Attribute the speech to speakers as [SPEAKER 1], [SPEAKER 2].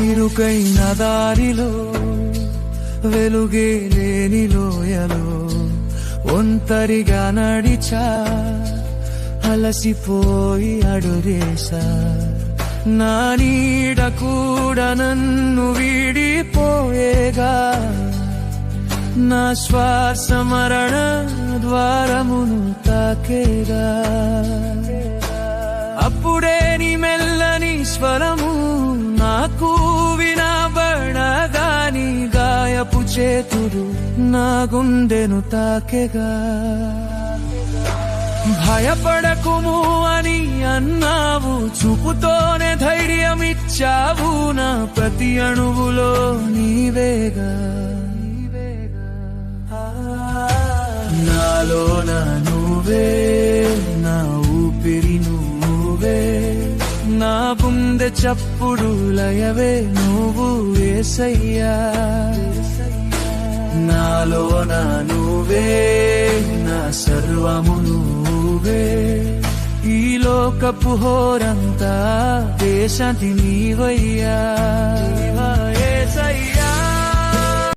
[SPEAKER 1] ఇరుకైన దారిలో వెలుగే లేని లోయలో ఒంటరిగా నడిచా, అలసిపోయి అడుగేశా. నా నీడ కూడా నన్ను వీడిపోయేగా, నా శ్వాస మరణ ద్వారమును తాకేగా. అప్పుడే నీ మెల్లని స్వరము నాకు వినబడగా, నీ గాయపు చేతులు నా గుండెను తాకెగా. భయపడకుము అని అన్నావు, చూపుతోనే ధైర్యమిచ్చావు. నా ప్రతి అణువులో నీవేగా. నాలోన నువ్వే, నా ఊపిరి నువ్వే, నా గుండె చప్పుడు లయవే నువ్వు యేసయ్యా. నాలోన నువ్వే, నా సర్వము నువ్వే, ఈ లోకపు హోరంతా దేశాంతి నీవయ్యా.